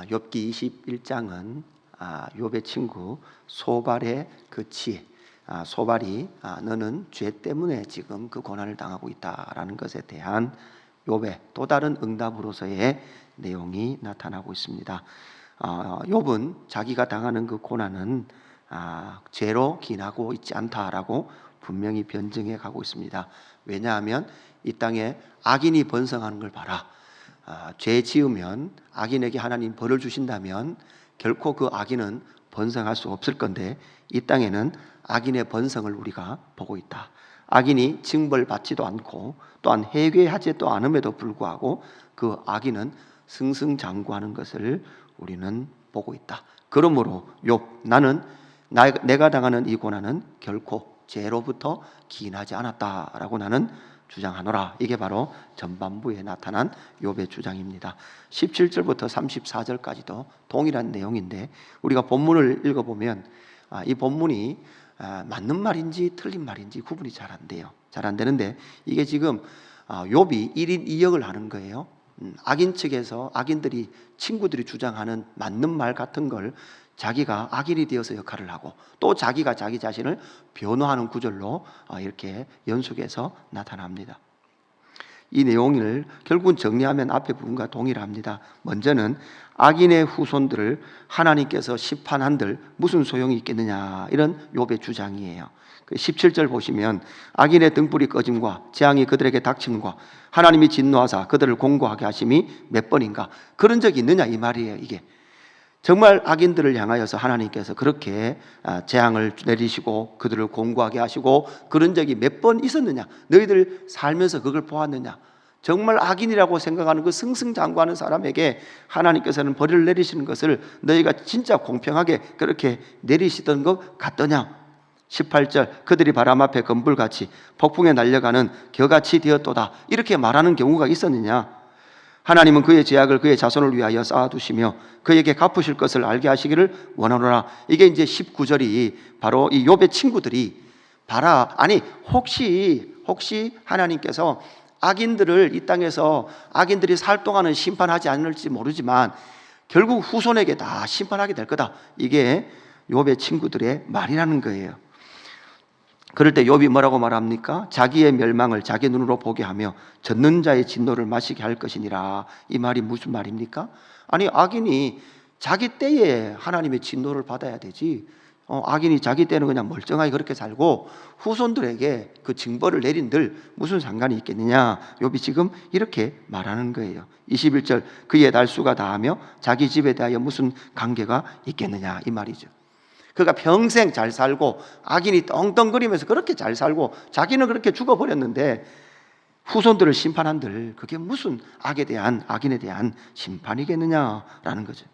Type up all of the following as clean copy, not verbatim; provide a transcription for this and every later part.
욥기 21장은 욥의 친구 소발의 그 지혜, 소발이 너는 죄 때문에 지금 그 고난을 당하고 있다라는 것에 대한 욥의 또 다른 응답으로서의 내용이 나타나고 있습니다. 욥은 자기가 당하는 그 고난은 죄로 기인하고 있지 않다라고 분명히 변증해 가고 있습니다. 왜냐하면 이 땅에 악인이 번성하는 걸 봐라. 죄 지으면 악인에게 하나님 벌을 주신다면 결코 그 악인은 번성할 수 없을 건데 이 땅에는 악인의 번성을 우리가 보고 있다. 악인이 징벌받지도 않고 또한 회개하지도 않음에도 불구하고 그 악인은 승승장구하는 것을 우리는 보고 있다. 그러므로 욥, 나는 내가 당하는 이 고난은 결코 죄로부터 기인하지 않았다라고 나는 주장하노라. 이게 바로 전반부에 나타난 욥의 주장입니다. 17절부터 34절까지도 동일한 내용인데 우리가 본문을 읽어보면 이 본문이 맞는 말인지 틀린 말인지 구분이 잘 안 돼요. 잘 안 되는데 이게 지금 욥이 1인 2역을 하는 거예요. 악인 측에서 악인들이 친구들이 주장하는 맞는 말 같은 걸 자기가 악인이 되어서 역할을 하고 또 자기가 자기 자신을 변호하는 구절로 이렇게 연속해서 나타납니다. 이 내용을 결국은 정리하면 앞에 부분과 동일합니다. 먼저는 악인의 후손들을 하나님께서 심판한들 무슨 소용이 있겠느냐, 이런 욥의 주장이에요. 17절 보시면 악인의 등불이 꺼짐과 재앙이 그들에게 닥침과 하나님이 진노하사 그들을 공고하게 하심이 몇 번인가, 그런 적이 있느냐 이 말이에요. 이게 정말 악인들을 향하여서 하나님께서 그렇게 재앙을 내리시고 그들을 공고하게 하시고 그런 적이 몇 번 있었느냐? 너희들 살면서 그걸 보았느냐? 정말 악인이라고 생각하는 그 승승장구하는 사람에게 하나님께서는 벌을 내리시는 것을 너희가 진짜 공평하게 그렇게 내리시던 것 같더냐? 18절, 그들이 바람 앞에 검불같이 폭풍에 날려가는 겨같이 되었도다, 이렇게 말하는 경우가 있었느냐? 하나님은 그의 죄악을 그의 자손을 위하여 쌓아두시며 그에게 갚으실 것을 알게 하시기를 원하노라. 이게 이제 19절이 바로 이 욥의 친구들이 봐라, 아니 혹시 하나님께서 악인들을 이 땅에서 악인들이 살 동안은 심판하지 않을지 모르지만 결국 후손에게 다 심판하게 될 거다, 이게 욥의 친구들의 말이라는 거예요. 그럴 때 욥이 뭐라고 말합니까? 자기의 멸망을 자기 눈으로 보게 하며 젖는 자의 진노를 마시게 할 것이니라. 이 말이 무슨 말입니까? 아니 악인이 자기 때에 하나님의 진노를 받아야 되지, 악인이 자기 때는 그냥 멀쩡하게 그렇게 살고 후손들에게 그 징벌을 내린들 무슨 상관이 있겠느냐. 욥이 지금 이렇게 말하는 거예요. 21절, 그의 날수가 다하며 자기 집에 대하여 무슨 관계가 있겠느냐, 이 말이죠. 그가 평생 잘 살고 악인이 떵떵거리면서 그렇게 잘 살고 자기는 그렇게 죽어버렸는데 후손들을 심판한들 그게 무슨 악인에 대한 심판이겠느냐라는 거죠.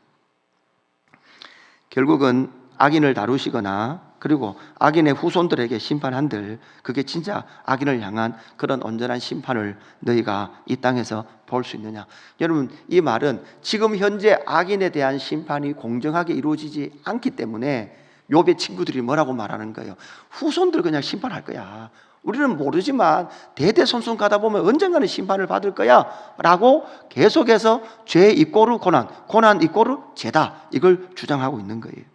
결국은 악인을 다루시거나 그리고 악인의 후손들에게 심판한들 그게 진짜 악인을 향한 그런 온전한 심판을 너희가 이 땅에서 볼 수 있느냐. 여러분, 이 말은 지금 현재 악인에 대한 심판이 공정하게 이루어지지 않기 때문에 욥의 친구들이 뭐라고 말하는 거예요? 후손들 그냥 심판할 거야. 우리는 모르지만 대대손손 가다 보면 언젠가는 심판을 받을 거야 라고 계속해서 죄 이꼬르 고난 이꼬르 죄다, 이걸 주장하고 있는 거예요.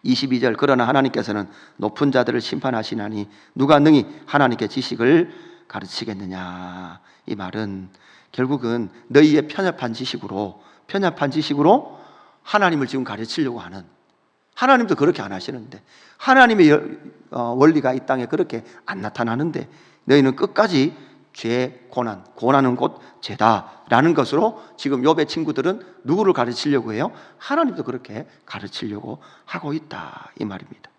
22절, 그러나 하나님께서는 높은 자들을 심판하시나니 누가 능히 하나님께 지식을 가르치겠느냐. 이 말은 결국은 너희의 편협한 지식으로 하나님을 지금 가르치려고 하는, 하나님도 그렇게 안 하시는데 하나님의 원리가 이 땅에 그렇게 안 나타나는데 너희는 끝까지 죄, 고난은 곧 죄다라는 것으로 지금 욥의 친구들은 누구를 가르치려고 해요? 하나님도 그렇게 가르치려고 하고 있다, 이 말입니다.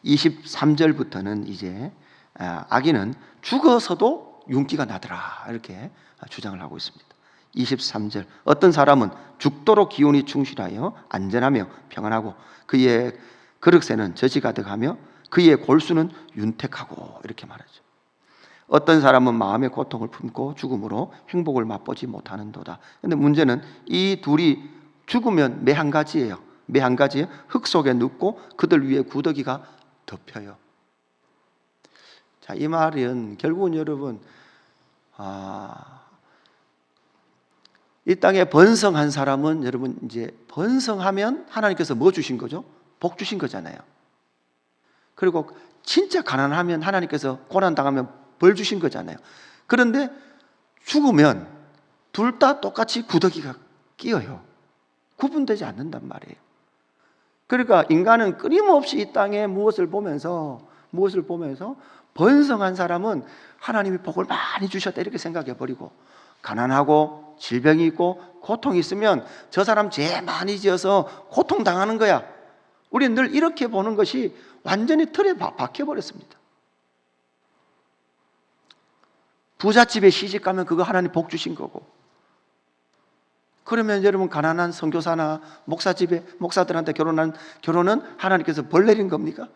23절부터는 이제 악인은 죽어서도 윤기가 나더라, 이렇게 주장을 하고 있습니다. 23절, 어떤 사람은 죽도록 기운이 충실하여 안전하며 평안하고 그의 그릇에는 젖이 가득하며 그의 골수는 윤택하고, 이렇게 말하죠. 어떤 사람은 마음의 고통을 품고 죽음으로 행복을 맛보지 못하는도다. 그런데 문제는 이 둘이 죽으면 매 한 가지예요. 흙 속에 눕고 그들 위에 구더기가 덮여요. 자, 이 말은 결국은 여러분 이 땅에 번성한 사람은 여러분 이제 번성하면 하나님께서 뭐 주신 거죠? 복 주신 거잖아요. 그리고 진짜 가난하면 하나님께서 고난 당하면 벌 주신 거잖아요. 그런데 죽으면 둘 다 똑같이 구더기가 끼어요. 구분되지 않는단 말이에요. 그러니까 인간은 끊임없이 이 땅에 무엇을 보면서 번성한 사람은 하나님이 복을 많이 주셨다 이렇게 생각해 버리고, 가난하고 질병이 있고 고통이 있으면 저 사람 죄 많이 지어서 고통당하는 거야. 우리는 늘 이렇게 보는 것이 완전히 틀에 박혀버렸습니다. 부잣집에 시집가면 그거 하나님 복 주신 거고, 그러면 여러분 가난한 선교사나 목사들한테 결혼은 하나님께서 벌 내린 겁니까?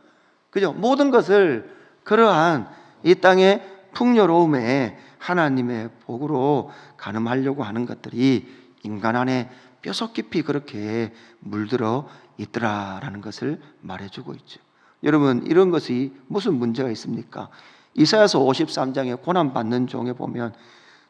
그죠? 모든 것을 그러한 이 땅의 풍요로움에 하나님의 복으로 가늠하려고 하는 것들이 인간 안에 뼈속 깊이 그렇게 물들어 있더라라는 것을 말해주고 있죠. 여러분, 이런 것이 무슨 문제가 있습니까? 이사야서 53장에 고난받는 종에 보면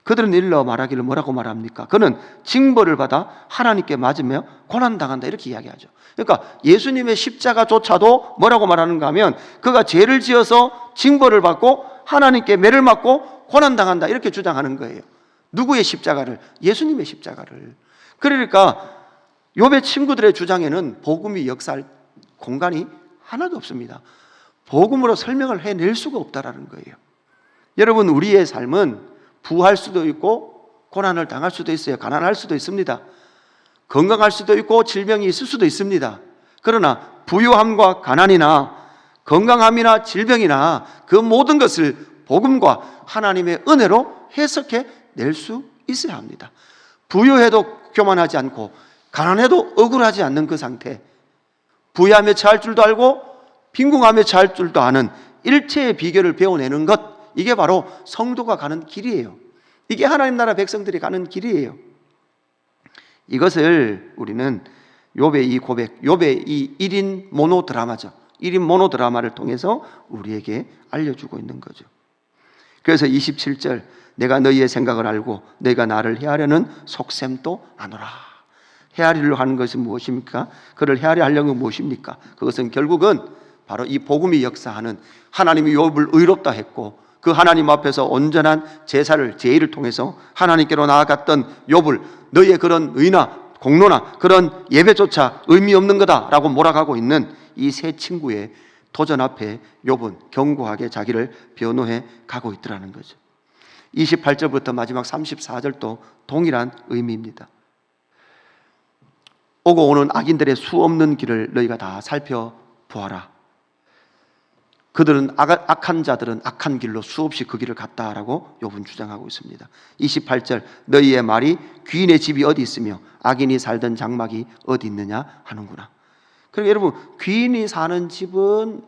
그들은 일러 말하기를 뭐라고 말합니까? 그는 징벌을 받아 하나님께 맞으며 고난당한다 이렇게 이야기하죠. 그러니까 예수님의 십자가조차도 뭐라고 말하는가 하면 그가 죄를 지어서 징벌을 받고 하나님께 매를 맞고 고난당한다 이렇게 주장하는 거예요. 누구의 십자가를? 예수님의 십자가를. 그러니까 욥의 친구들의 주장에는 복음이 역사할 공간이 하나도 없습니다. 복음으로 설명을 해낼 수가 없다라는 거예요. 여러분, 우리의 삶은 부할 수도 있고 고난을 당할 수도 있어요. 가난할 수도 있습니다. 건강할 수도 있고 질병이 있을 수도 있습니다. 그러나 부유함과 가난이나 건강함이나 질병이나 그 모든 것을 복음과 하나님의 은혜로 해석해 낼 수 있어야 합니다. 부유해도 교만하지 않고 가난해도 억울하지 않는 그 상태, 부유함에 처할 줄도 알고 빈궁함에 처할 줄도 아는 일체의 비결을 배워내는 것, 이게 바로 성도가 가는 길이에요. 이게 하나님 나라 백성들이 가는 길이에요. 이것을 우리는 욥의 이 고백, 욥의 이 1인 모노 드라마죠. 1인 모노 드라마를 통해서 우리에게 알려주고 있는 거죠. 그래서 27절, 내가 너희의 생각을 알고 너희가 나를 헤아려는 속셈도 아노라. 헤아리려 하는 것이 무엇입니까? 그를 헤아려 하려는 무엇입니까? 그것은 결국은 바로 이 복음이 역사하는, 하나님이 욥을 의롭다 했고 그 하나님 앞에서 온전한 제의를 통해서 하나님께로 나아갔던 욥을 너희의 그런 의나 공로나 그런 예배조차 의미 없는 거다라고 몰아가고 있는 이 세 친구의 도전 앞에 욥은 견고하게 자기를 변호해 가고 있더라는 거죠. 28절부터 마지막 34절도 동일한 의미입니다. 오고 오는 악인들의 수 없는 길을 너희가 다 살펴보아라. 그들은 악한 자들은 악한 길로 수없이 그 길을 갔다라고 욥은 주장하고 있습니다. 28절, 너희의 말이 귀인의 집이 어디 있으며 악인이 살던 장막이 어디 있느냐 하는구나. 그리고 여러분, 귀인이 사는 집은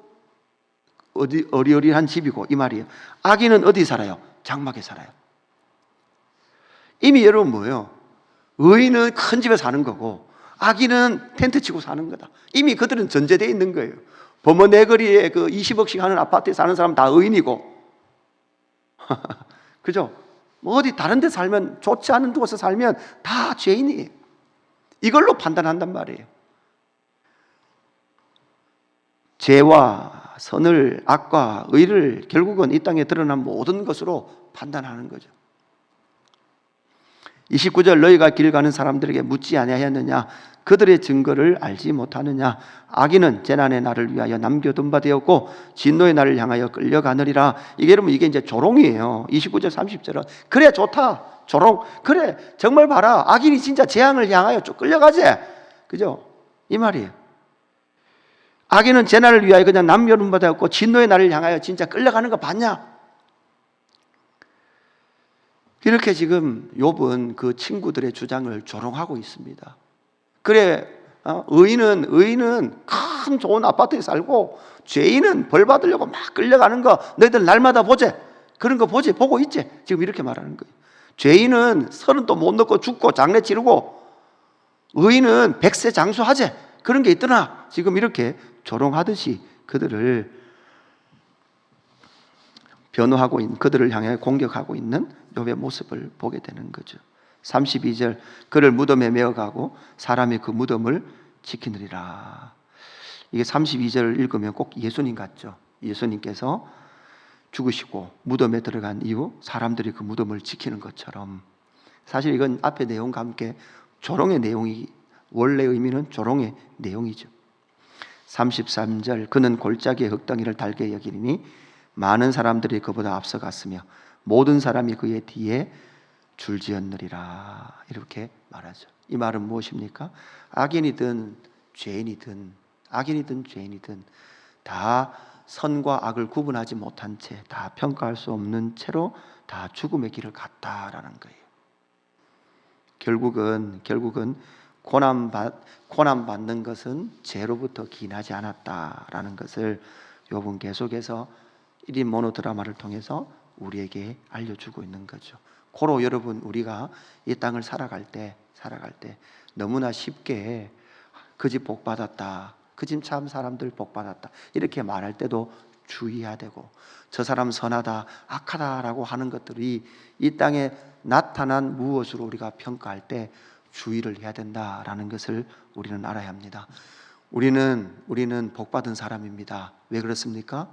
어리어리한 집이고 이 말이에요. 악인은 어디 살아요? 장막에 살아요. 이미 여러분 뭐예요? 의인은 큰 집에 사는 거고 악인은 텐트 치고 사는 거다. 이미 그들은 전제되어 있는 거예요. 범어 내거리에 그 20억씩 하는 아파트에 사는 사람 다 의인이고 그죠? 뭐 어디 다른 데 살면, 좋지 않은 곳에 살면 다 죄인이에요. 이걸로 판단한단 말이에요. 죄와 선을, 악과 의를 결국은 이 땅에 드러난 모든 것으로 판단하는 거죠. 29절, 너희가 길 가는 사람들에게 묻지 아니하였느냐? 그들의 증거를 알지 못하느냐? 악인은 재난의 날을 위하여 남겨둔 바 되었고 진노의 날을 향하여 끌려가느리라. 이게 여러분, 이게 이제 조롱이에요. 29절 30절은 그래 좋다, 조롱. 그래 정말 봐라, 악인이 진짜 재앙을 향하여 쭉 끌려가지, 그죠? 이 말이에요. 악인은 재난을 위하여 그냥 남겨둔 바 되었고 진노의 날을 향하여 진짜 끌려가는 거 봤냐? 이렇게 지금 욥은 그 친구들의 주장을 조롱하고 있습니다. 그래, 의인은 큰 좋은 아파트에 살고 죄인은 벌 받으려고 막 끌려가는 거 너희들 날마다 보지, 그런 거 보지, 보고 있지, 지금 이렇게 말하는 거예요. 죄인은 서른도 못 넣고 죽고 장례 치르고 의인은 백세 장수하지, 그런 게 있더나, 지금 이렇게 조롱하듯이 그들을 변호하고 있는, 그들을 향해 공격하고 있는 욥의 모습을 보게 되는 거죠. 32절 그를 무덤에 메어가고 사람이 그 무덤을 지키느리라. 이게 32절을 읽으면 꼭 예수님 같죠. 예수님께서 죽으시고 무덤에 들어간 이후 사람들이 그 무덤을 지키는 것처럼, 사실 이건 앞에 내용과 함께 조롱의 내용이, 원래 의미는 조롱의 내용이죠. 33절 그는 골짜기에 흙덩이를 달게 여기니 많은 사람들이 그보다 앞서갔으며 모든 사람이 그의 뒤에 줄지었느리라. 이렇게 말하죠. 이 말은 무엇입니까? 악인이든 죄인이든 다 선과 악을 구분하지 못한 채, 다 평가할 수 없는 채로 다 죽음의 길을 갔다라는 거예요. 결국은 고난 받는 것은 죄로부터 기인하지 않았다라는 것을 욥은 계속해서 1인 모노드라마를 통해서 우리에게 알려주고 있는 거죠. 고로 여러분, 우리가 이 땅을 살아갈 때 너무나 쉽게 그 집 복 받았다, 그 집 참 사람들 복 받았다 이렇게 말할 때도 주의해야 되고, 저 사람 선하다 악하다라고 하는 것들이 이 땅에 나타난 무엇으로 우리가 평가할 때 주의를 해야 된다라는 것을 우리는 알아야 합니다. 우리는 복 받은 사람입니다. 왜 그렇습니까?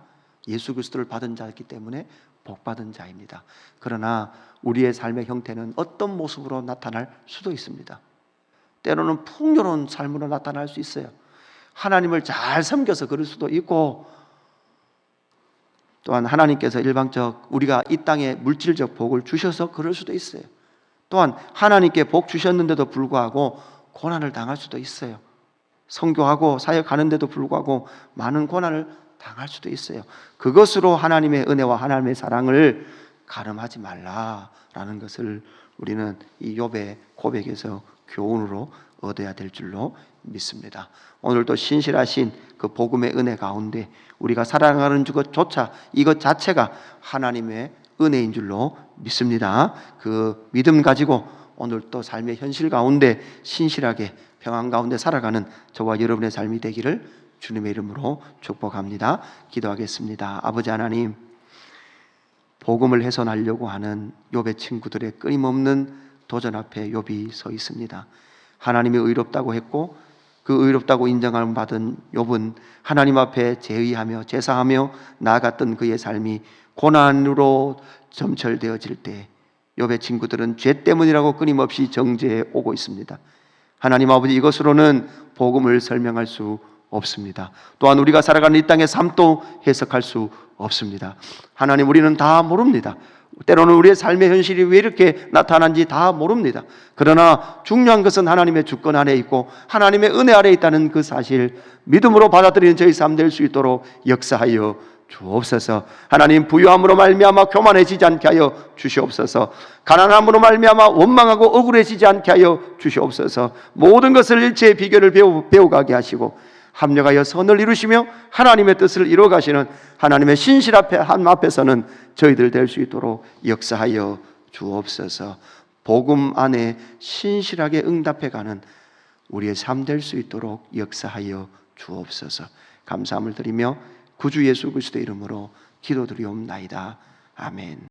예수 그리스도를 받은 자이기 때문에 복 받은 자입니다. 그러나 우리의 삶의 형태는 어떤 모습으로 나타날 수도 있습니다. 때로는 풍요로운 삶으로 나타날 수 있어요. 하나님을 잘 섬겨서 그럴 수도 있고, 또한 하나님께서 우리가 이 땅에 물질적 복을 주셔서 그럴 수도 있어요. 또한 하나님께 복 주셨는데도 불구하고 고난을 당할 수도 있어요. 선교하고 사역하는데도 불구하고 많은 고난을 당할 수도 있어요. 그것으로 하나님의 은혜와 하나님의 사랑을 가늠하지 말라라는 것을 우리는 이 욥의 고백에서 교훈으로 얻어야 될 줄로 믿습니다. 오늘도 신실하신 그 복음의 은혜 가운데 우리가 살아가는 이것 자체가 하나님의 은혜인 줄로 믿습니다. 그 믿음 가지고 오늘 또 삶의 현실 가운데 신실하게 평안 가운데 살아가는 저와 여러분의 삶이 되기를 주님의 이름으로 축복합니다. 기도하겠습니다. 아버지 하나님, 복음을 훼손하려고 하는 욥의 친구들의 끊임없는 도전 앞에 욥이 서 있습니다. 하나님이 의롭다고 했고 그 의롭다고 인정함을 받은 욥은 하나님 앞에 제의하며 제사하며 나아갔던 그의 삶이 고난으로 점철되어질 때 욥의 친구들은 죄 때문이라고 끊임없이 정죄해 오고 있습니다. 하나님 아버지, 이것으로는 복음을 설명할 수 없습니다. 또한 우리가 살아가는 이 땅의 삶도 해석할 수 없습니다. 하나님, 우리는 다 모릅니다. 때로는 우리의 삶의 현실이 왜 이렇게 나타난지 다 모릅니다. 그러나 중요한 것은 하나님의 주권 아래 있고 하나님의 은혜 아래 있다는 그 사실, 믿음으로 받아들이는 저희 삶 될 수 있도록 역사하여 주옵소서. 하나님, 부유함으로 말미암아 교만해지지 않게 하여 주시옵소서. 가난함으로 말미암아 원망하고 억울해지지 않게 하여 주시옵소서. 모든 것을 일체의 비결을 배워가게 하시고 합력하여 선을 이루시며 하나님의 뜻을 이루어가시는 하나님의 신실 앞에서는 저희들 될 수 있도록 역사하여 주옵소서. 복음 안에 신실하게 응답해가는 우리의 삶 될 수 있도록 역사하여 주옵소서. 감사함을 드리며 구주 예수 그리스도의 이름으로 기도드리옵나이다. 아멘.